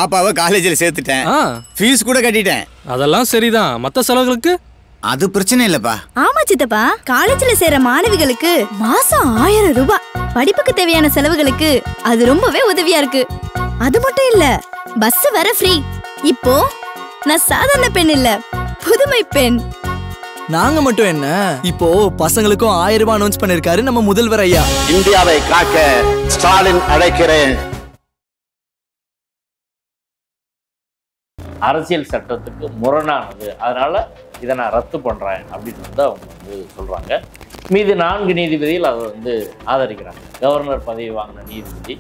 பாப்பாவை காலேஜில் சேர்த்துட்டேன், ஃபீஸ் கூட கட்டிட்டேன். அதெல்லாம் சரிதான். மற்ற செலவுகளுக்கு அது பிரச்சனை இல்லப்பா. ஆமா சித்தப்பா, காலேஜ்ல சேர மாணவிகளுக்கு மாசம் 1000 ரூபாய், படிப்புக்கு தேவையான செலவுகளுக்கு அது ரொம்பவே உதவியா இருக்கு. அது மட்டும் இல்ல, பஸ் வர ஃப்ரீ. இப்போ நான் சாதாரண பெண் இல்ல, புதுமை பெண். நாங்க மட்டும் என்ன, இப்போ பசங்களுக்கும் 1000 ரூபாய் அனௌன்ஸ் பண்ணிருக்காரு நம்ம முதல்வர் ஐயா. இந்தியாவை காக்க ஸ்டாலின் அழைக்கிறேன். அரசியல் சட்டத்துக்கு முரணானது, அதனால இதை நான் ரத்து பண்றேன் அப்படின்னு வந்து அவங்க வந்து சொல்றாங்க. மீது 4 நீதிபதிகள் அதை வந்து ஆதரிக்கிறாங்க. கவர்னர் பதவி வாங்கின நீதிபதி,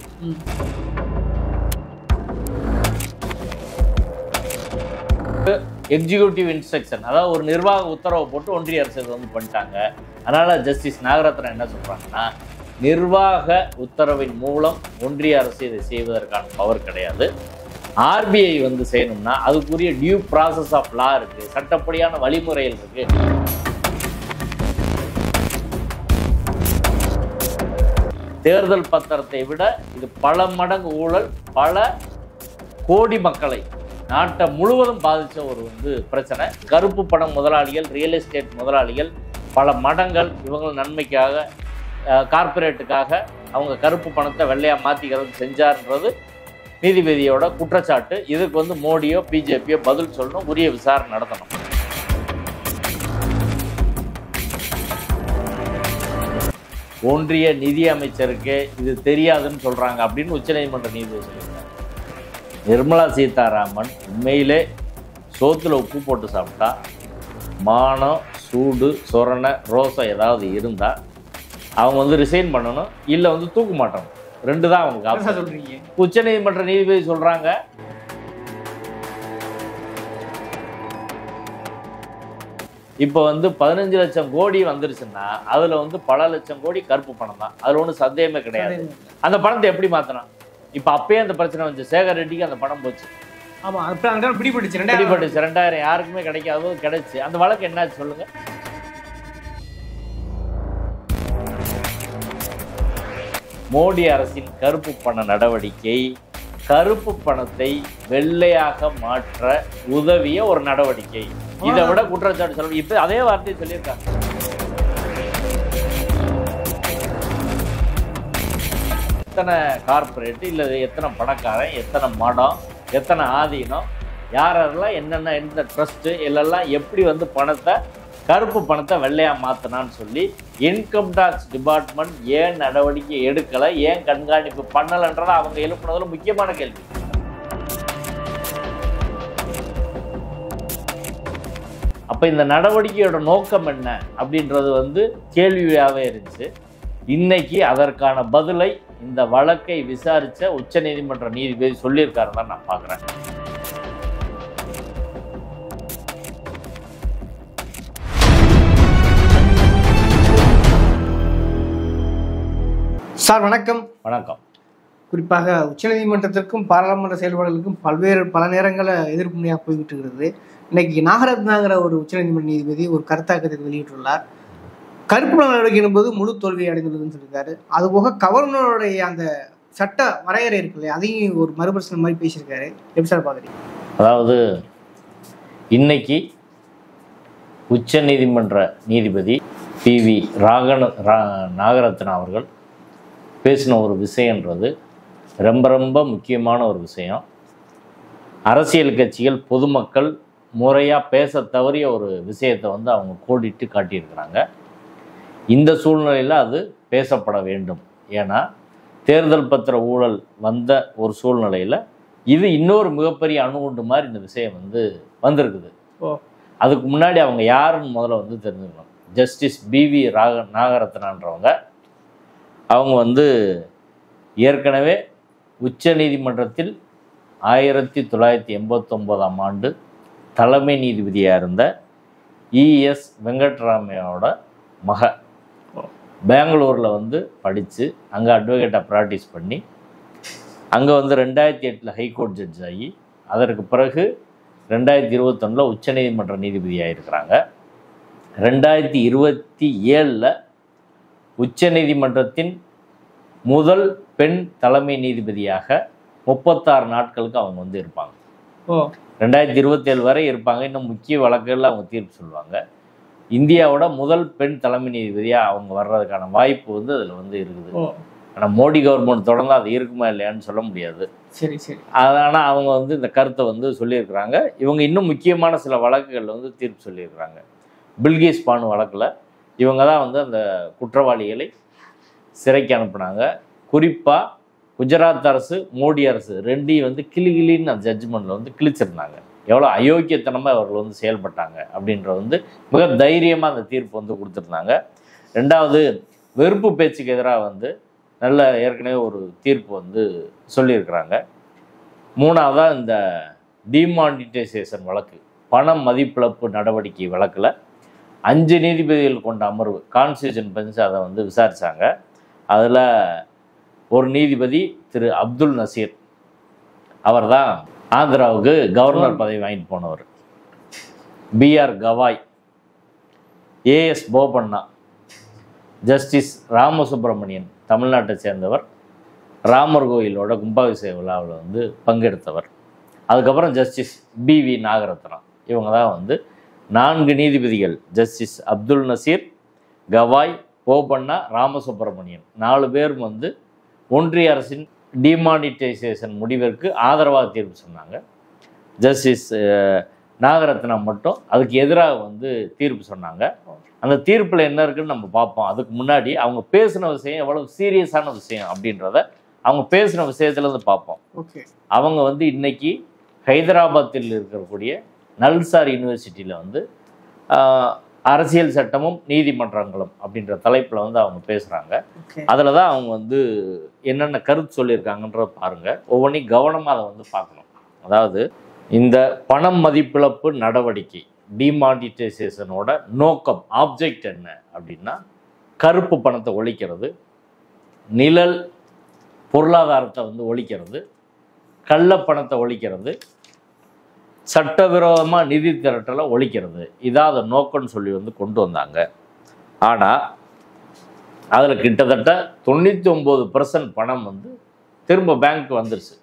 எக்ஸிக்யூட்டிவ் இன்ஸ்ட்ரக்ஷன், அதாவது ஒரு நிர்வாக உத்தரவை போட்டு ஒன்றிய அரசு வந்து பண்ணிட்டாங்க. அதனால ஜஸ்டிஸ் நாகரத்னா என்ன சொல்றாங்கன்னா, நிர்வாக உத்தரவின் மூலம் ஒன்றிய அரசு இதை செய்வதற்கான பவர் கிடையாது. ஆர்பிஐ வந்து செய்யணும்னா அதுக்குரிய டியூ ப்ராசஸ் ஆஃப் லா இருக்கு, சட்டப்படியான வழிமுறைகள் இருக்கு. தேர்தல் பத்திரத்தை விட இது பல மடங்கு ஊழல், பல கோடி மக்களை நாட்டை முழுவதும் பாதித்த ஒரு வந்து பிரச்சனை. கருப்பு பணம் முதலாளிகள், ரியல் எஸ்டேட் முதலாளிகள் பல மடங்கள் இவங்க நன்மைக்காக, கார்பரேட்டுக்காக அவங்க கருப்பு பணத்தை வெள்ளையாக மாற்றிக்கிறதுக்கு செஞ்சார்ன்றது நீதிபதியோட குற்றச்சாட்டு. இதுக்கு வந்து மோடியோ பிஜேபியோ பதில் சொல்லணும், உரிய விசாரணை நடத்தணும். ஒன்றிய நிதி அமைச்சருக்கு இது தெரியாதுன்னு சொல்றாங்க அப்படின்னு உச்சநீதிமன்ற நீதிபதி சொல்லியிருக்காங்க. நிர்மலா சீதாராமன் உண்மையிலே சோத்துல உப்பு போட்டு சாப்பிட்டா, மானம், சூடு, சொரணை, ரோசம் ஏதாவது இருந்தால் அவங்க வந்து ரிசைன் பண்ணணும், இல்லை வந்து தூக்க மாட்டணும். 2 தான் அவங்க ஆப்ஷன். உச்சநீதிமன்ற நீதிபதி சொல்றாங்க, இப்போ வந்து 15 லட்சம் கோடி வந்துருச்சுன்னா அதுல வந்து பல லட்சம் கோடி கருப்பு பணம் தான், அதுல ஒன்றும் சந்தேகமே கிடையாது. அந்த பணத்தை எப்படி மாத்தலாம்? இப்போ அப்பயே அந்த பிரச்சனை வந்து சேகர் ரெட்டிக்கு அந்த பணம் போச்சு. ஆமா, பிடிபட்டுச்சு 2000 யாருக்குமே கிடைக்காது, கிடைச்சு. அந்த வழக்கு என்னாச்சு சொல்லுங்க. மோடி அரசின் கருப்பு பண நடவடிக்கை கருப்பு பணத்தை வெள்ளையாக மாற்ற உதவிய ஒரு நடவடிக்கை. இதை விட குற்றச்சாட்டு சொல்ல இப்ப அதே வார்த்தையை சொல்லியிருக்காங்க. எத்தனை கார்பரேட் இல்ல எத்தனை பணக்காரன், எத்தனை மடம், எத்தனை ஆதீனம், யாரெல்லாம் என்னென்ன எந்த ட்ரஸ்ட் எல்லாம் எப்படி வந்து பணத்தை, கருப்பு பணத்தை வெள்ளையா மாத்தினான்னு சொல்லி இன்கம் டாக்ஸ் டிபார்ட்மெண்ட் ஏன் நடவடிக்கை எடுக்கல, ஏன் கண்காணிப்பு பண்ணலன்றத அவங்க எழுப்புனதுல முக்கியமான கேள்வி. அப்ப இந்த நடவடிக்கையோட நோக்கம் என்ன அப்படின்றது வந்து கேள்வியாகவே இருந்துச்சு. இன்னைக்கு அதற்கான பதிலை இந்த வழக்கை விசாரிச்ச உச்சநீதிமன்ற நீதிபதி சொல்லியிருக்காருன்னு தான் நான் பார்க்குறேன். சார் வணக்கம். வணக்கம். குறிப்பாக உச்சநீதிமன்றத்திற்கும் பாராளுமன்ற செயல்பாடுகளுக்கும் பல நேரங்களில் எதிர்ப்பு முனையாக போய்கிட்டு இருக்கிறது. இன்னைக்கு நாகரத்னாங்கிற ஒரு உச்சநீதிமன்ற நீதிபதி ஒரு கருத்தாக்கத்தை வெளியிட்டுள்ளார். கருப்பு பண நடவடிக்கை என்பது முழு தோல்வியை அடைந்துள்ளதுன்னு சொல்லியிருக்காரு. அதுபோக கவர்னருடைய அந்த சட்ட வரையறை இருக்குல்ல, அதையும் ஒரு மறுபரிசீலனை மாதிரி பேசியிருக்காரு. எப்படி சார் பார்க்குறீங்க? அதாவது இன்னைக்கு உச்சநீதிமன்ற நீதிபதி PV நாகரத்னா அவர்கள் பேசின ஒரு விஷயன்றது ரொம்ப ரொம்ப முக்கியமான ஒரு விஷயம். அரசியல் கட்சிகள், பொதுமக்கள் முறையாக பேச தவறிய ஒரு விஷயத்தை வந்து அவங்க கோடிட்டு காட்டியிருக்கிறாங்க. இந்த சூழ்நிலையில் அது பேசப்பட வேண்டும். ஏன்னா தேர்தல் பத்திர ஊழல் வந்த ஒரு சூழ்நிலையில் இது இன்னொரு மிகப்பெரிய அணுகுண்டு மாதிரி இந்த விஷயம் வந்து வந்திருக்குது. அதுக்கு முன்னாடி அவங்க யாருன்னு முதல்ல வந்து தெரிஞ்சுக்கணும். ஜஸ்டிஸ் BV நாகரத்னான்றவங்க, அவங்க வந்து ஏற்கனவே உச்ச நீதிமன்றத்தில் 1989ஆம் ஆண்டு தலைமை நீதிபதியாக இருந்த ES வெங்கட்ராமையோட மக. பெங்களூரில் வந்து படித்து அங்கே அட்வொகேட்டாக ப்ராக்டிஸ் பண்ணி அங்கே வந்து 2008 ஹைகோர்ட் ஜட்ஜ் ஆகி அதற்கு பிறகு 2021 உச்சநீதிமன்ற நீதிபதியாக இருக்கிறாங்க. 2027 உச்சநீதிமன்றத்தின் முதல் பெண் தலைமை நீதிபதியாக 36 நாட்களுக்கு அவங்க வந்து இருப்பாங்க. 2027 வரை இருப்பாங்க. இன்னும் முக்கிய வழக்குகளில் அவங்க தீர்ப்பு சொல்லுவாங்க. இந்தியாவோட முதல் பெண் தலைமை நீதிபதியாக அவங்க வர்றதுக்கான வாய்ப்பு வந்து அதில் வந்து இருக்குது. ஆனால் மோடி கவர்மெண்ட் தொடர்ந்து அது இருக்குமா இல்லையான்னு சொல்ல முடியாது. சரி சரி. அதனால் அவங்க வந்து இந்த கருத்தை வந்து சொல்லியிருக்கிறாங்க. இவங்க இன்னும் முக்கியமான சில வழக்குகளில் வந்து தீர்ப்பு சொல்லியிருக்கிறாங்க. பில்கிஸ் பானு வழக்கில் இவங்க தான் வந்து அந்த குற்றவாளிகளை சிறைக்கு அனுப்புனாங்க. குறிப்பாக குஜராத் அரசு மோடி அரசு ரெண்டையும் வந்து கிளின்னு அந்த ஜட்ஜ்மெண்ட்டில் வந்து கிழிச்சிருந்தாங்க. எவ்வளோ அயோக்கியத்தனமாக அவர்கள் வந்து செயல்பட்டாங்க அப்படின்ற வந்து மிக தைரியமாக அந்த தீர்ப்பு வந்து கொடுத்துருந்தாங்க. ரெண்டாவது, வெறுப்பு பேச்சுக்கு எதிராக வந்து நல்ல ஏற்கனவே ஒரு தீர்ப்பு வந்து சொல்லியிருக்கிறாங்க. மூணாவதாக இந்த டிமானிட்டைசேஷன் வழக்கு, பணம் மதிப்பிழப்பு நடவடிக்கை வழக்கில் 5 நீதிபதிகள் கொண்ட அமர்வு கான்ஸ்டியூஷன் பெஞ்ச் அதை வந்து விசாரித்தாங்க. அதில் ஒரு நீதிபதி திரு அப்துல் நசீர், அவர் தான் ஆந்திராவுக்கு கவர்னர் பதவி வாங்கிட்டு போனவர். B R Gavai, A S Bopanna, justice Ramasubramanian தமிழ்நாட்டை சேர்ந்தவர், ராமர் கோயிலோட கும்பாபிஷேக விழாவில் வந்து பங்கெடுத்தவர். அதுக்கப்புறம் ஜஸ்டிஸ் பிவி நாகரத்னா, இவங்க தான் வந்து 4 நீதிபதிகள். ஜஸ்டிஸ் அப்துல் நசீர், கவாய், போபண்ணா, ராமசுப்ரமணியன் 4 பேரும் வந்து ஒன்றிய அரசின் டிமானிட்டைசேஷன் முடிவிற்கு ஆதரவாக தீர்ப்பு சொன்னாங்க. ஜஸ்டிஸ் நாகரத்னா மட்டும் அதுக்கு எதிராக வந்து தீர்ப்பு சொன்னாங்க. அந்த தீர்ப்பில் என்ன இருக்குன்னு நம்ம பார்ப்போம். அதுக்கு முன்னாடி அவங்க பேசின விஷயம் எவ்வளவு சீரியஸான விஷயம் அப்படின்றத அவங்க பேசின விஷயத்துலேருந்து பார்ப்போம். அவங்க வந்து இன்னைக்கு ஹைதராபாத்தில் இருக்கக்கூடிய நல்சார் யூனிவர்சிட்டியில் வந்து அரசியல் சட்டமும் நீதிமன்றங்களும் அப்படின்ற தலைப்பில் வந்து அவங்க பேசுகிறாங்க. அதில் தான் அவங்க வந்து என்னென்ன கருத்து சொல்லியிருக்காங்கன்றத பாருங்கள். ஒவ்வொன்றையும் கவனமாக அதை வந்து பார்க்கணும். அதாவது இந்த பணம் மதிப்பிழப்பு நடவடிக்கை டிமானிட்டைசேஷனோட நோக்கம், ஆப்ஜெக்ட் என்ன அப்படின்னா, கருப்பு பணத்தை ஒழிக்கிறது, நிழல் பொருளாதாரத்தை வந்து ஒழிக்கிறது, கள்ளப்பணத்தை ஒழிக்கிறது, சட்டவிரோதமாக நிதி திரட்டலை ஒழிக்கிறது. இதாக நோக்கம்னு சொல்லி வந்து கொண்டு வந்தாங்க. ஆனால் அதில் கிட்டத்தட்ட 99% பணம் வந்து திரும்ப பேங்க்கு வந்துருச்சு.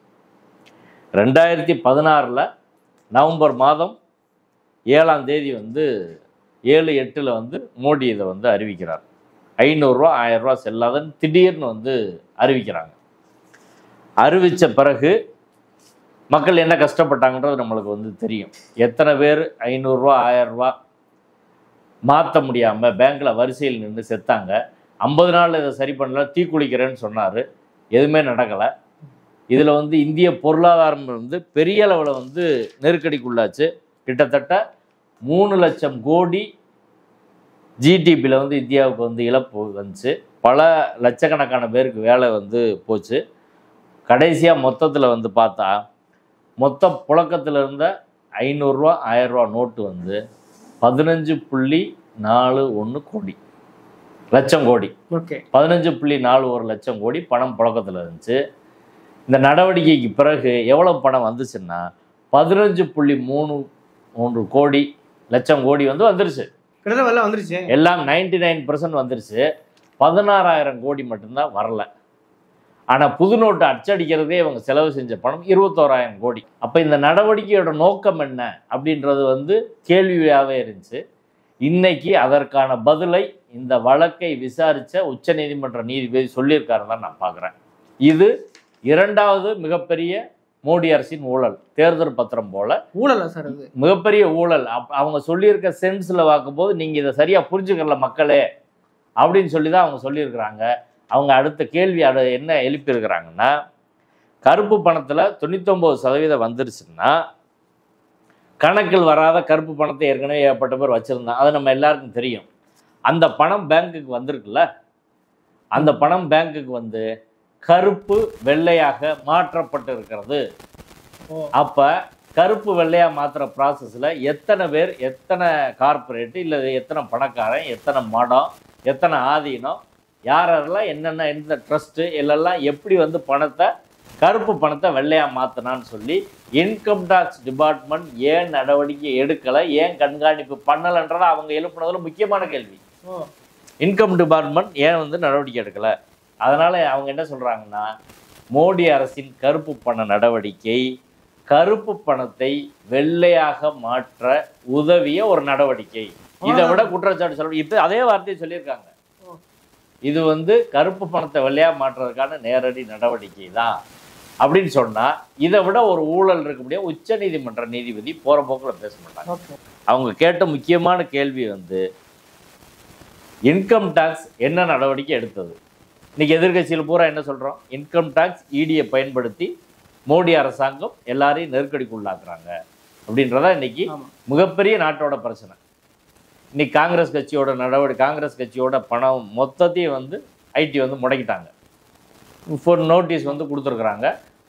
2016 நவம்பர் மாதம் 7ஆம் தேதி வந்து 7/8 வந்து மோடி இதை வந்து அறிவிக்கிறார். 500 ரூபா 1000 ரூபா செல்லாதன்னு திடீர்னு வந்து அறிவிக்கிறாங்க. அறிவித்த பிறகு மக்கள் என்ன கஷ்டப்பட்டாங்கன்றது நம்மளுக்கு வந்து தெரியும். எத்தனை பேர் 500 ரூபா 1000 ரூபா மாற்ற முடியாமல் பேங்க்கில் வரிசையில் நின்று செத்தாங்க. 50 நாளில் இதை சரி பண்ணல, தீக்குளிக்கிறேன்னு சொன்னார், எதுவுமே நடக்கலை. இதில் வந்து இந்திய பொருளாதாரம் வந்து பெரிய அளவில் வந்து நெருக்கடிக்குள்ளாச்சு. கிட்டத்தட்ட 3 லட்சம் கோடி ஜிடிபியில் வந்து இந்தியாவுக்கு வந்து இழப்பு வந்துச்சு. பல லட்சக்கணக்கான பேருக்கு வேலை வந்து போச்சு. கடைசியாக மொத்தத்தில் வந்து பார்த்தா மொத்த புழக்கத்தில் இருந்த 500 ரூபா 1000 ரூபா நோட்டு வந்து 15.41 கோடி லட்சம் கோடி 15.41 லட்சம் கோடி பணம் புழக்கத்தில் இருந்துச்சு. இந்த நடவடிக்கைக்கு பிறகு எவ்வளவு பணம் வந்துச்சுன்னா 15.33 கோடி லட்சம் கோடி வந்து வந்துருச்சு. எல்லாம் 99% வந்துருச்சு. 16,000 கோடி மட்டும்தான் வரல. ஆனால் புது நோட்டு அச்சடிக்கிறதே இவங்க செலவு செஞ்ச பணம் 21,000 கோடி. அப்போ இந்த நடவடிக்கையோட நோக்கம் என்ன அப்படின்றது வந்து கேள்வியாகவே இருந்துச்சு. இன்னைக்கு அதற்கான பதிலை இந்த வழக்கை விசாரித்த உச்சநீதிமன்ற நீதிபதி சொல்லியிருக்காருன்னு தான் நான் பார்க்குறேன். இது 2வது மிகப்பெரிய மோடி அரசின் ஊழல். தேர்தல் பத்திரம் போல ஊழல் சார், அது மிகப்பெரிய ஊழல். அவங்க சொல்லியிருக்க சென்ஸில் பார்க்கும்போது நீங்கள் இதை சரியாக புரிஞ்சுக்கல மக்களே அப்படின்னு சொல்லி தான் அவங்க சொல்லியிருக்கிறாங்க. அவங்க அடுத்த கேள்வி என்ன எழுப்பியிருக்கிறாங்கன்னா, கருப்பு பணத்தில் 99% வந்துருச்சுன்னா கணக்கில் வராத கருப்பு பணத்தை ஏற்கனவே ஏற்பட்ட பேர் வச்சுருந்தான். அது நம்ம எல்லாருக்கும் தெரியும். அந்த பணம் பேங்க்குக்கு வந்திருக்குல்ல, அந்த பணம் பேங்க்குக்கு வந்து கருப்பு வெள்ளையாக மாற்றப்பட்டு இருக்கிறது. அப்போ கருப்பு வெள்ளையாக மாற்றுற ப்ராசஸில் எத்தனை பேர், எத்தனை கார்பரேட்டு, இல்லை எத்தனை பணக்காரன், எத்தனை மடம், எத்தனை ஆதீனம், யாரெல்லாம் என்னென்ன எந்த ட்ரஸ்ட்டு எல்லாம் எப்படி வந்து பணத்தை, கருப்பு பணத்தை வெள்ளையாக மாற்றினான்னு சொல்லி இன்கம் டேக்ஸ் டிபார்ட்மெண்ட் ஏன் நடவடிக்கை எடுக்கலை, ஏன் கண்காணிப்பு பண்ணலைன்றதை அவங்க எழுப்புனதில் முக்கியமான கேள்வி. இன்கம் டிபார்ட்மெண்ட் ஏன் வந்து நடவடிக்கை எடுக்கலை? அதனால் அவங்க என்ன சொல்கிறாங்கன்னா, மோடி அரசின் கருப்பு பண நடவடிக்கை கருப்பு பணத்தை வெள்ளையாக மாற்ற உதவிய ஒரு நடவடிக்கை. இதை விட குற்றச்சாட்டு சொல்ல இப்போ அதே வார்த்தையை சொல்லியிருக்காங்க. இது வந்து கருப்பு பணத்தை வெள்ளையா மாற்றுறதுக்கான நேரடி நடவடிக்கை தான் அப்படின்னு சொன்னா இதை விட ஒரு ஊழல் இருக்க முடியாது. உச்ச நீதிமன்ற நீதிபதி போற போக்கில் பேச மாட்டாங்க. அவங்க கேட்ட முக்கியமான கேள்வி வந்து இன்கம் டாக்ஸ் என்ன நடவடிக்கை எடுத்தது. இன்னைக்கு எதிர்கட்சியில் பூரா என்ன சொல்றோம்? இன்கம் டாக்ஸ் இடியை பயன்படுத்தி மோடி அரசாங்கம் எல்லாரையும் நெருக்கடிக்குள்ளாக்குறாங்க அப்படின்றதா இன்னைக்கு மிகப்பெரிய நாட்டோட பிரச்சனை. இன்னைக்கு காங்கிரஸ் கட்சியோட பணம் மொத்தத்தையும் வந்து ஐடி வந்து முடக்கிட்டாங்க. நோட்டீஸ் வந்து கொடுத்துருக்குறாங்க.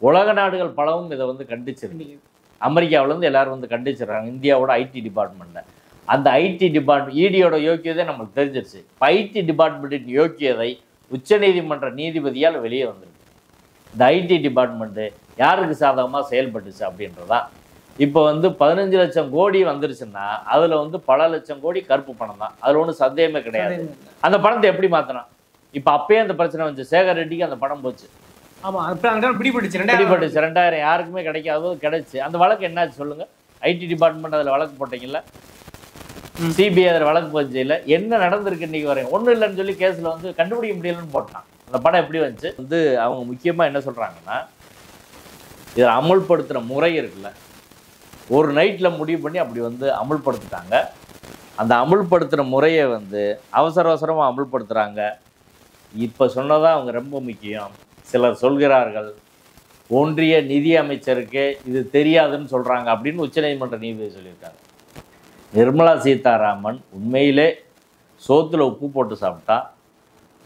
உலக நாடுகள் பலவும் இதை வந்து கண்டிச்சிருக்கு. அமெரிக்காவிலேருந்து எல்லாரும் வந்து கண்டிச்சிடுறாங்க இந்தியாவோட ஐடி டிபார்ட்மெண்ட்டை. அந்த ஐடி டிபார்ட்மெண்ட் இடியோட யோக்கியதை நம்மளுக்கு தெரிஞ்சிருச்சு. இப்போ ஐடி டிபார்ட்மெண்ட்டின் யோக்கியதை உச்சநீதிமன்ற நீதிபதியால் வெளியே வந்திருக்கு. இந்த ஐடி டிபார்ட்மெண்ட்டு யாருக்கு சாதகமாக செயல்பட்டுச்சு அப்படின்றதான். இப்போ வந்து 15 லட்சம் கோடி வந்துருச்சுன்னா அதில் வந்து பல லட்சம் கோடி கருப்பு பணம் தான். அதில் ஒன்றும் சந்தேகமே கிடையாது. அந்த பணத்தை எப்படி மாற்றினான்? இப்போ அப்பயே அந்த பிரச்சனை வந்துச்சு. சேகர் ரெட்டிக்கு அந்த பணம் போச்சு. பிடிபட்டுச்சு 2000 யாருக்குமே கிடைக்காதோ கிடைச்சு. அந்த வழக்கு என்னாச்சு சொல்லுங்க? ஐடி டிபார்ட்மெண்ட் அதில் வழக்கு போட்டீங்கல்ல, சிபிஐ அதில் வழக்கு போச்சு. இல்லை என்ன நடந்திருக்கு இன்னைக்கு வரையும் ஒன்றும் இல்லைன்னு சொல்லி கேஸில் வந்து கண்டுபிடிக்க முடியலன்னு போட்டான். அந்த படம் எப்படி வந்துச்சு வந்து அவங்க முக்கியமாக என்ன சொல்கிறாங்கன்னா இதில் அமுல்படுத்துகிற முறை இருக்குல்ல, ஒரு நைட்டில் முடிவு பண்ணி அப்படி வந்து அமுல்படுத்திட்டாங்க. அந்த அமுல்படுத்துகிற முறையை வந்து அவசரமாக அமுல்படுத்துகிறாங்க. இப்போ சொன்னதான் அவங்க ரொம்ப முக்கியம். சிலர் சொல்கிறார்கள் ஒன்றிய நிதி அமைச்சருக்கே இது தெரியாதுன்னு சொல்கிறாங்க அப்படின்னு உச்சநீதிமன்ற நீதிபதி சொல்லியிருக்காங்க. நிர்மலா சீதாராமன் உண்மையிலே சோத்தில் உப்பு போட்டு சாப்பிட்டா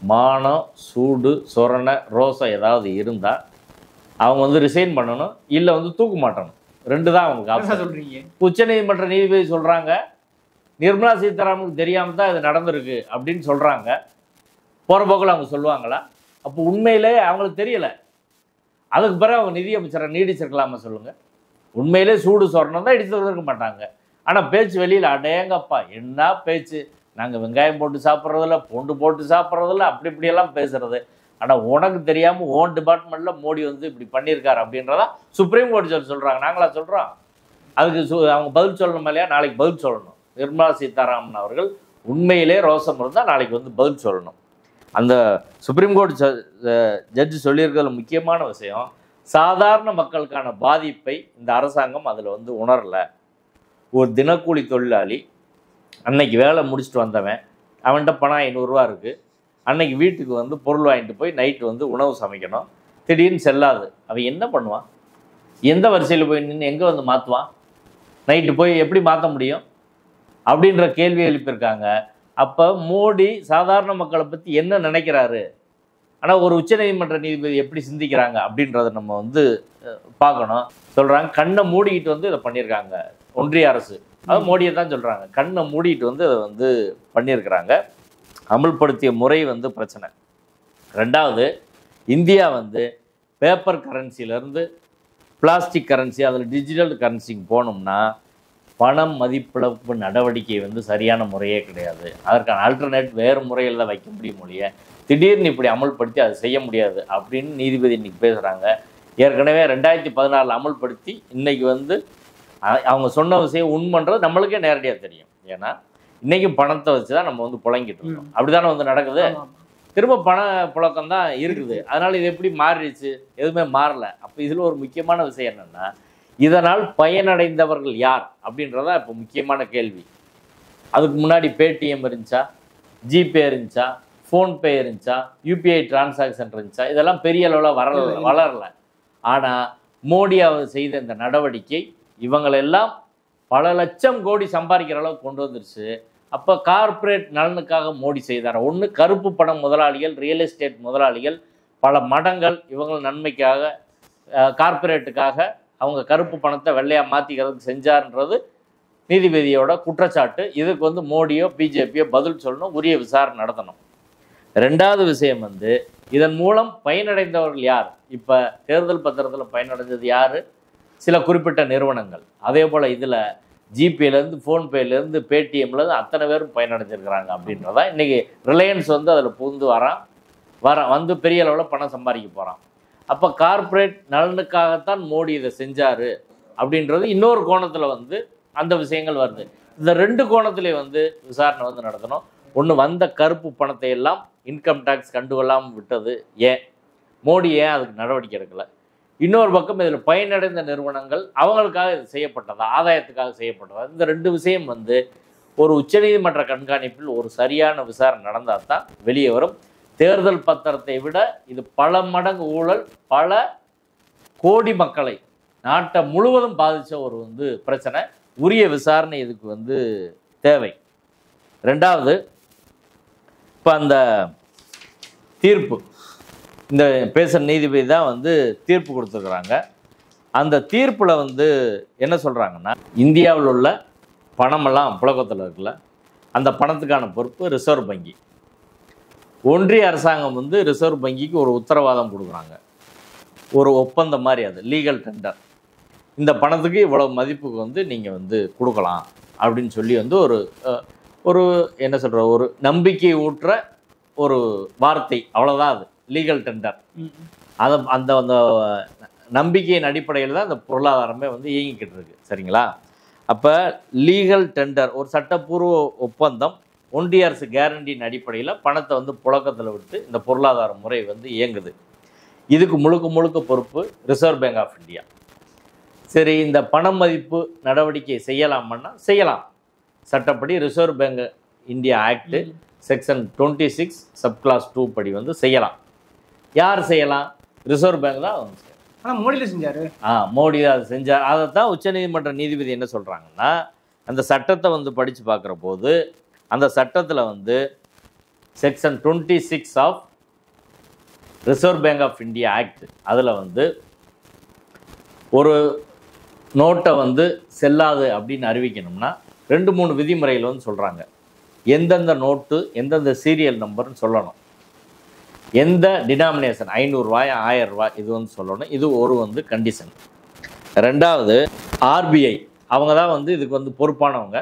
மானம் சூடு சொரணை ரோசம் ஏதாவது இருந்தால் அவங்க வந்து ரிசைன் பண்ணணும், இல்லை வந்து தூக்கு மாட்டணும். 2 தான் அவங்களுக்கு ஆப்ஷன் சொல்கிறீங்க. உச்சநீதிமன்ற நீதிபதி சொல்கிறாங்க நிர்மலா சீதாராமனுக்கு தெரியாமல் தான் இது நடந்திருக்கு அப்படின்னு சொல்கிறாங்க. போகிற போக்கில் அவங்க சொல்லுவாங்களா? அப்போ உண்மையிலே அவங்களுக்கு தெரியலை. அதுக்கு பிறகு அவங்க நிதி அமைச்சரை நீடிச்சிருக்கலாமா சொல்லுங்கள்? உண்மையிலே சூடு சொரணம் தான் இடித்து இருக்க மாட்டாங்க. ஆனால் பேச்சு வெளியில் அடேங்கப்பா என்ன பேச்சு, நாங்கள் வெங்காயம் போட்டு சாப்பிட்றதில்ல, பூண்டு போட்டு சாப்பிட்றதில்ல, அப்படி இப்படியெல்லாம் பேசுறது. ஆனால் உனக்கு தெரியாமல் ஓன் டிபார்ட்மெண்ட்டில் மோடி வந்து இப்படி பண்ணியிருக்காரு அப்படின்றதா சுப்ரீம் கோர்ட் சொல்கிறாங்க. நாங்களா சொல்கிறோம்? அதுக்கு அவங்க பதில் சொல்லணும் இல்லையா? நாளைக்கு பதில் சொல்லணும். நிர்மலா சீதாராமன் அவர்கள் உண்மையிலே ரோசம் இருந்தால் நாளைக்கு வந்து பதில் சொல்லணும். அந்த சுப்ரீம் கோர்ட் ஜட்ஜு சொல்லியிருக்கிறதுல முக்கியமான விஷயம், சாதாரண மக்களுக்கான பாதிப்பை இந்த அரசாங்கம் அதில் வந்து உணரலை. ஒரு தினக்கூலி தொழிலாளி அன்னைக்கு வேலை முடிச்சுட்டு வந்தவன், அவன்கிட்ட பணம் 500 ரூபா இருக்குது. அன்னைக்கு வீட்டுக்கு வந்து பொருள் வாங்கிட்டு போய் நைட்டு வந்து உணவு சமைக்கணும். திடீர்னு செல்லாது. அவன் என்ன பண்ணுவான்? எந்த வரிசையில் போய் நின்று எங்கே வந்து மாற்றுவான்? நைட்டு போய் எப்படி மாற்ற முடியும் அப்படின்ற கேள்வி எழுப்பியிருக்காங்க. அப்போ மோடி சாதாரண மக்களை பற்றி என்ன நினைக்கிறாரு, ஆனால் ஒரு உச்சநீதிமன்ற நீதிபதி எப்படி சிந்திக்கிறாங்க அப்படின்றத நம்ம வந்து பார்க்கணும். சொல்கிறாங்க கண்ணை மூடிக்கிட்டு வந்து இதை பண்ணியிருக்காங்க ஒன்றிய அரசு. அது மோடியை தான் சொல்கிறாங்க. கண்ணை மூடிட்டு வந்து அதை வந்து பண்ணியிருக்கிறாங்க. அமல்படுத்திய முறை வந்து பிரச்சனை. 2வது, இந்தியா வந்து பேப்பர் கரன்சிலேருந்து பிளாஸ்டிக் கரன்சி, அதில் டிஜிட்டல் கரன்சிக்கு போனோம்னா பணம் மதிப்பிழப்பு நடவடிக்கை வந்து சரியான முறையே கிடையாது. அதற்கான ஆல்டர்னேட் வேறு முறையில் தான் வைக்க முடியும் மொழியை. திடீர்னு இப்படி அமல்படுத்தி அதை செய்ய முடியாது அப்படின்னு நீதிபதி இன்னைக்கு பேசுகிறாங்க. ஏற்கனவே 2014 அமல்படுத்தி இன்னைக்கு வந்து அவங்க சொன்ன விஷயம் உண்மைன்றது நம்மளுக்கே நேரடியாக தெரியும். ஏன்னா இன்றைக்கும் பணத்தை வச்சு தான் நம்ம வந்து புழங்கிட்டு இருக்கோம். அப்படி தானே வந்து நடக்குது. திரும்ப பண புழக்கம் தான் இருக்குது. அதனால் இது எப்படி மாறிடுச்சு? எதுவுமே மாறலை. அப்போ இதில் ஒரு முக்கியமான விஷயம் என்னென்னா, இதனால் பயனடைந்தவர்கள் யார் அப்படின்றதான் இப்போ முக்கியமான கேள்வி. அதுக்கு முன்னாடி பேடிஎம் இருந்துச்சா, ஜிபே இருந்துச்சா, ஃபோன்பே இருந்துச்சா, யூபிஐ டிரான்சாக்ஷன் இருந்துச்சா? இதெல்லாம் பெரிய அளவில் வளரலை. ஆனால் மோடி அவர் செய்த இந்த நடவடிக்கை இவங்களெல்லாம் பல லட்சம் கோடி சம்பாதிக்கிற அளவுக்கு கொண்டு வந்துருச்சு. அப்போ கார்ப்பரேட் நலனுக்காக மோடி செய்தார். ஒன்று கருப்பு பணம் முதலாளிகள், ரியல் எஸ்டேட் முதலாளிகள் பல மடங்கள் இவங்கள் நன்மைக்காக கார்ப்பரேட்டுக்காக அவங்க கருப்பு பணத்தை வெள்ளையாக மாற்றிக்கிறதுக்கு செஞ்சார்ன்றது நீதிபதியோட குற்றச்சாட்டு. இதுக்கு வந்து மோடியோ பிஜேபியோ பதில் சொல்லணும், உரிய விசாரணை நடத்தணும். 2வது விஷயம் வந்து இதன் மூலம் பயனடைந்தவர்கள் யார்? இப்போ தேர்தல் பத்திரத்தில் பயனடைஞ்சது யார்? சில குறிப்பிட்ட நிறுவனங்கள். அதே போல் இதில் ஜிபேலேருந்து ஃபோன்பேலேருந்து பேடிஎம்லேருந்து அத்தனை பேரும் பயனடைஞ்சிருக்கிறாங்க அப்படின்றதான் இன்றைக்கி ரிலையன்ஸ் வந்து அதில் புகுந்து வந்து பெரிய அளவில் பணம் சம்பாதிக்க போகிறான். அப்போ கார்ப்பரேட் நலனுக்காகத்தான் மோடி இதை செஞ்சார் அப்படின்றது இன்னொரு கோணத்தில் வந்து அந்த விஷயங்கள் வருது. இந்த 2 கோணத்திலே வந்து விசாரணை வந்து நடத்தணும். ஒன்று, வந்த கருப்பு பணத்தை எல்லாம் இன்கம் டேக்ஸ் கண்டுகொள்ளாமல் விட்டது ஏன், மோடி ஏன் அதுக்கு நடவடிக்கை எடுக்கலை? இன்னொரு பக்கம் இதில் பயனடைந்த நிறுவனங்கள் அவங்களுக்காக இது செய்யப்பட்டதா, ஆதாயத்துக்காக செய்யப்பட்டதா? இந்த 2 விஷயம் வந்து ஒரு உச்சநீதிமன்ற கண்காணிப்பில் ஒரு சரியான விசாரணை நடந்தால் தான் வெளியே வரும். தேர்தல் பத்திரத்தை விட இது பல மடங்கு ஊழல், பல கோடி மக்களை நாட்டை முழுவதும் பாதித்த ஒரு வந்து பிரச்சனை. உரிய விசாரணை இதுக்கு வந்து தேவை. 2வது, இப்போ அந்த தீர்ப்பு, இந்த பேசுகிற நீதிபதி தான் வந்து தீர்ப்பு கொடுத்துருக்குறாங்க. அந்த தீர்ப்பில் வந்து என்ன சொல்கிறாங்கன்னா, இந்தியாவில் உள்ள பணமெல்லாம் புழக்கத்தில் இருக்குல்ல, அந்த பணத்துக்கான பொறுப்பு ரிசர்வ் வங்கி. ஒன்றிய அரசாங்கம் வந்து ரிசர்வ் வங்கிக்கு ஒரு உத்தரவாதம் கொடுக்குறாங்க, ஒரு ஒப்பந்தம் மாதிரி, அது லீகல் டெண்டர். இந்த பணத்துக்கு இவ்வளோ மதிப்புக்கு வந்து நீங்கள் வந்து கொடுக்கலாம் அப்படின்னு சொல்லி வந்து ஒரு என்ன சொல்கிற, ஒரு நம்பிக்கை ஊட்டுற ஒரு வார்த்தை, அவ்வளோதான் அது லீகல் டெண்டர். அதை அந்த நம்பிக்கையின் அடிப்படையில் தான் அந்த பொருளாதாரமே வந்து இயங்கிக்கிட்டு இருக்கு. சரிங்களா? அப்போ லீகல் டெண்டர் ஒரு சட்டப்பூர்வ ஒப்பந்தம், ஒன்றிய அரசு கேரண்டியின் அடிப்படையில் பணத்தை வந்து புழக்கத்தில் விட்டு இந்த பொருளாதார முறை வந்து இயங்குது. இதுக்கு முழுக்க பொறுப்பு ரிசர்வ் பேங்க் ஆஃப் இந்தியா. சரி, இந்த பண மதிப்பு நடவடிக்கை செய்யலாமன்னா செய்யலாம். சட்டப்படி reserve bank India act section 26 subclass 2 படி வந்து செய்யலாம். யார் செய்யலாம்? ரிசர்வ் பேங்க் தான் வந்து செய்யலாம். ஆனால் மோடியில் செஞ்சார். மோடி தான் அதை செஞ்சார். அதை தான் உச்சநீதிமன்ற நீதிபதி என்ன சொல்கிறாங்கன்னா, அந்த சட்டத்தை வந்து படித்து பார்க்குற போது அந்த சட்டத்தில் வந்து section 26 of reserve bank of India act, அதில் வந்து ஒரு நோட்டை வந்து செல்லாது அப்படின்னு அறிவிக்கணும்னா 2-3 விதிமுறைகள் வந்து சொல்கிறாங்க. எந்தெந்த நோட்டு, எந்தெந்த சீரியல் நம்பர்னு சொல்லணும், எந்த டினாமினேஷன், 500 ரூபாய் 1000 ரூபாய் இது வந்து சொல்லணும். இது ஒரு வந்து கண்டிஷன். 2வது, ஆர்பிஐ அவங்க தான் வந்து இதுக்கு வந்து பொறுப்பானவங்க.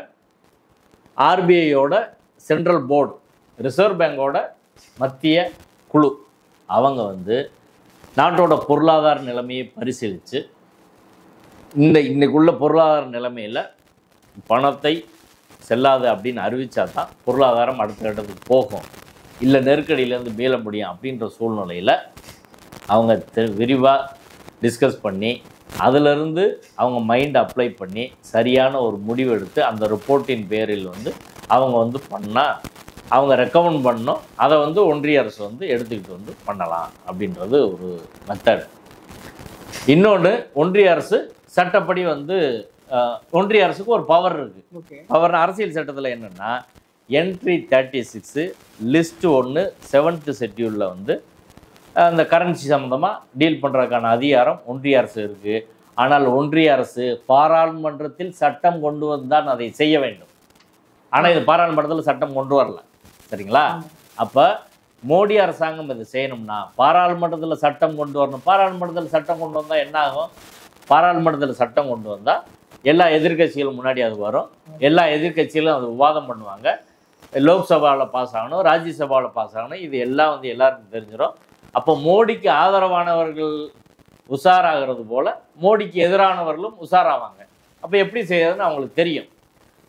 ஆர்பிஐயோட சென்ட்ரல் போர்டு, ரிசர்வ் பேங்கோட மத்திய குழு, அவங்க வந்து நாட்டோட பொருளாதார நிலைமையை பரிசீலித்து இன்னைக்குள்ள பொருளாதார நிலைமையில் பணத்தை செல்லாது அப்படின்னு அறிவித்தா தான் பொருளாதாரம் அடுத்த கட்டத்துக்கு போகும், இல்லை நெருக்கடியிலேருந்து மீள முடியும். அப்படின்ற சூழ்நிலையில் அவங்க விரிவாக டிஸ்கஸ் பண்ணி அதிலிருந்து அவங்க மைண்ட் அப்ளை பண்ணி சரியான ஒரு முடிவு எடுத்து அந்த ரிப்போர்ட்டின் பேரில் வந்து அவங்க வந்து பண்ணால், அவங்க ரெக்கமெண்ட் பண்ணோம், அதை வந்து ஒன்றிய அரசு வந்து எடுத்துக்கிட்டு வந்து பண்ணலாம் அப்படின்றது ஒரு மெத்தட். இன்னொன்று, ஒன்றிய அரசு சட்டப்படி வந்து ஒன்றிய அரசுக்கு ஒரு பவர் இருக்குது. பவர் அரசியல் சட்டத்தில் என்னென்னா, என்ட்ரி 36 லிஸ்ட் 1 7th ஷெட்யூலில் வந்து அந்த கரன்சி சம்மந்தமாக டீல் பண்ணுறதுக்கான அதிகாரம் ஒன்றிய அரசு இருக்குது. ஆனால் ஒன்றிய அரசு பாராளுமன்றத்தில் சட்டம் கொண்டு வந்தால் அதை செய்ய வேண்டும். ஆனால் இது பாராளுமன்றத்தில் சட்டம் கொண்டு வரல. சரிங்களா? அப்போ மோடி அரசாங்கம் இது செய்யணும்னா பாராளுமன்றத்தில் சட்டம் கொண்டு வரணும். பாராளுமன்றத்தில் சட்டம் கொண்டு வந்தால் என்ன ஆகும்? பாராளுமன்றத்தில் சட்டம் கொண்டு வந்தால் எல்லா எதிர்கட்சிகளும் முன்னாடி அது வரும், எல்லா எதிர்கட்சிகளும் அது விவாதம் பண்ணுவாங்க, லோக்சபாவில் பாஸ் ஆகணும், ராஜ்யசபாவில் பாஸ் ஆகணும், இது எல்லாம் வந்து எல்லாருக்கும் தெரிஞ்சிடும். அப்போ மோடிக்கு ஆதரவானவர்கள் உஷாராகிறது போல் மோடிக்கு எதிரானவர்களும் உஷாராவாங்க. அப்போ எப்படி செய்யறதுன்னு அவங்களுக்கு தெரியும்.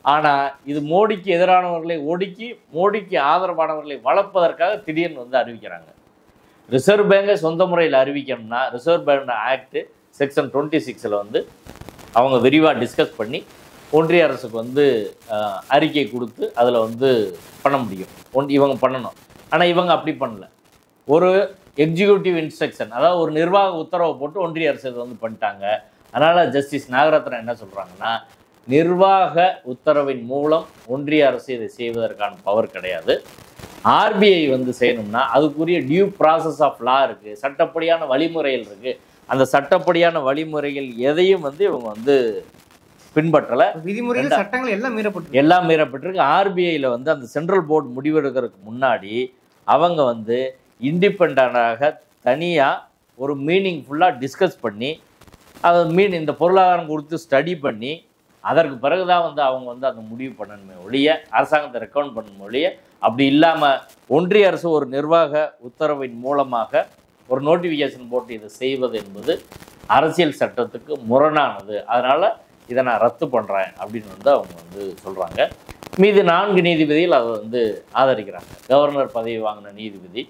ஆனால் இது மோடிக்கு எதிரானவர்களை ஒடுக்கி மோடிக்கு ஆதரவானவர்களை வளர்ப்பதற்காக திடீர்னு வந்து அறிவிக்கிறாங்க. ரிசர்வ் பேங்கை சொந்த முறையில் அறிவிக்கணும்னா ரிசர்வ் பேங்க் ஆக்ட் செக்ஷன் 26 வந்து அவங்க விரிவாக டிஸ்கஸ் பண்ணி ஒன்றிய அரசுக்கு வந்து அறிக்கை கொடுத்து அதில் வந்து பண்ண முடியும். இவங்க பண்ணணும். ஆனால் இவங்க அப்படி பண்ணல. ஒரு எக்ஸிக்யூட்டிவ் இன்ஸ்ட்ரக்ஷன், அதாவது ஒரு நிர்வாக உத்தரவை போட்டு ஒன்றிய அரசு இதை வந்து பண்ணிட்டாங்க. அதனால் ஜஸ்டிஸ் நாகரத்னம் என்ன சொல்கிறாங்கன்னா, நிர்வாக உத்தரவின் மூலம் ஒன்றிய அரசு இதை செய்வதற்கான பவர் கிடையாது. ஆர்பிஐ வந்து செய்யணும்னா அதுக்குரிய டியூ ப்ராசஸ் ஆஃப் லா இருக்குது, சட்டப்படியான வழிமுறைகள் இருக்குது. அந்த சட்டப்படியான வழிமுறைகள் எதையும் வந்து இவங்க வந்து பின்பற்றலை. விதிமுறைகள் சட்டங்கள் எல்லாம் மீறப்பட்டிருக்கு. ஆர்பிஐயில் வந்து அந்த சென்ட்ரல் போர்டு முடிவெடுக்கிறதுக்கு முன்னாடி அவங்க வந்து இண்டிபெண்டாக தனியாக ஒரு மீனிங்ஃபுல்லாக டிஸ்கஸ் பண்ணி அதை இந்த பொருளாதாரம் கொடுத்து ஸ்டடி பண்ணி அதற்கு பிறகு தான் வந்து அவங்க வந்து அந்த முடிவு பண்ணணுமே ஒழிய, அரசாங்கத்தை ரெக்கமெண்ட் பண்ணணும் ஒழிய, அப்படி இல்லாமல் ஒன்றிய அரசு ஒரு நிர்வாக உத்தரவின் மூலமாக ஒரு நோட்டிஃபிகேஷன் போட்டு இதை செய்வது என்பது அரசியல் சட்டத்துக்கு முரணானது. அதனால் இதை நான் ரத்து பண்ணுறேன் அப்படின்னு வந்து அவங்க வந்து சொல்கிறாங்க. மீது 4 நீதிபதிகள் அதை வந்து ஆதரிக்கிறாங்க. கவர்னர் பதவி வாங்கின நீதிபதி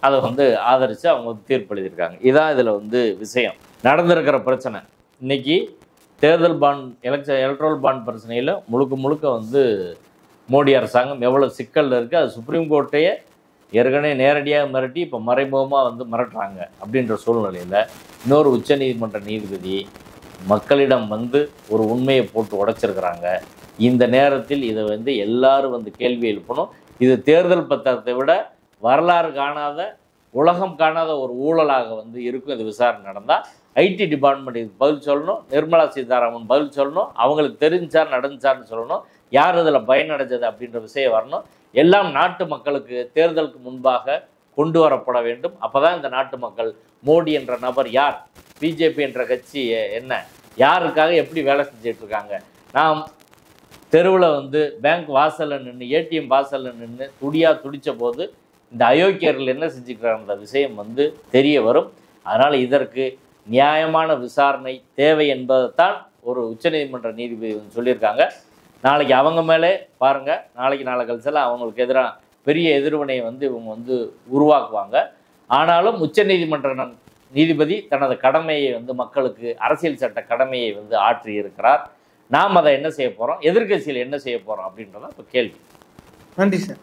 அதை வந்து ஆதரித்து அவங்க வந்து தீர்ப்பு எழுதியிருக்காங்க. இதான் இதில் வந்து விஷயம். நடந்திருக்கிற பிரச்சனை இன்னைக்கு தேர்தல் பாண்ட் எலக்ட்ரல் பாண்ட் பிரச்சனையில் முழுக்க வந்து மோடி அரசாங்கம் எவ்வளோ சிக்கலில் இருக்குது. அது சுப்ரீம் கோர்ட்டையே ஏற்கனவே நேரடியாக மிரட்டி இப்போ மறைமுகமாக வந்து மிரட்டுறாங்க. அப்படின்ற சூழ்நிலையில் இன்னொரு உச்சநீதிமன்ற நீதிபதி மக்களிடம் வந்து ஒரு உண்மையை போட்டு உடைச்சிருக்கிறாங்க. இந்த நேரத்தில் இதை வந்து எல்லாரும் வந்து கேள்வி எழுப்பணும். இது தேர்தல் பத்திரத்தை விட வரலாறு காணாத உலகம் காணாத ஒரு ஊழலாக வந்து இருக்கும். இது விசாரணை நடந்தால் ஐடி டிபார்ட்மெண்ட் இதுக்கு பதில் சொல்லணும், நிர்மலா சீதாராமன் பதில் சொல்லணும், அவங்களுக்கு தெரிஞ்சார் நடந்துச்சார்னு சொல்லணும், யார் இதில் பயனடைஞ்சது அப்படின்ற விஷயம் வரணும். எல்லாம் நாட்டு மக்களுக்கு தேர்தலுக்கு முன்பாக கொண்டு வரப்பட வேண்டும். அப்போ தான் இந்த நாட்டு மக்கள் மோடி என்ற நபர் யார், பிஜேபி என்ற கட்சி என்ன, யாருக்காக எப்படி வேலை செஞ்சிட்டு இருக்காங்க. நாம் தெருவில் வந்து பேங்க் வாசலில் நின்று ஏடிஎம் வாசலில் நின்று துடித்த போது இந்த அயோக்கியர்கள் என்ன செஞ்சுக்கிறாங்க விஷயம் வந்து தெரிய வரும். அதனால் இதற்கு நியாயமான விசாரணை தேவை என்பதைத்தான் ஒரு உச்சநீதிமன்ற நீதிபதி வந்து சொல்லியிருக்காங்க. நாளைக்கு அவங்க மேலே பாருங்கள், நாளை கழிச்செல்லாம் அவங்களுக்கு எதிராக பெரிய எதிர்வினையை வந்து இவங்க வந்து உருவாக்குவாங்க. ஆனாலும் உச்சநீதிமன்ற நீதிபதி தனது கடமையை வந்து மக்களுக்கு அரசியல் சட்ட கடமையை வந்து ஆற்றி இருக்கிறார். நாம் அதை என்ன செய்ய போகிறோம், எதிர்க்கட்சியில் என்ன செய்ய போகிறோம் அப்படின்றத இப்போ கேள்வி. நன்றி சார்.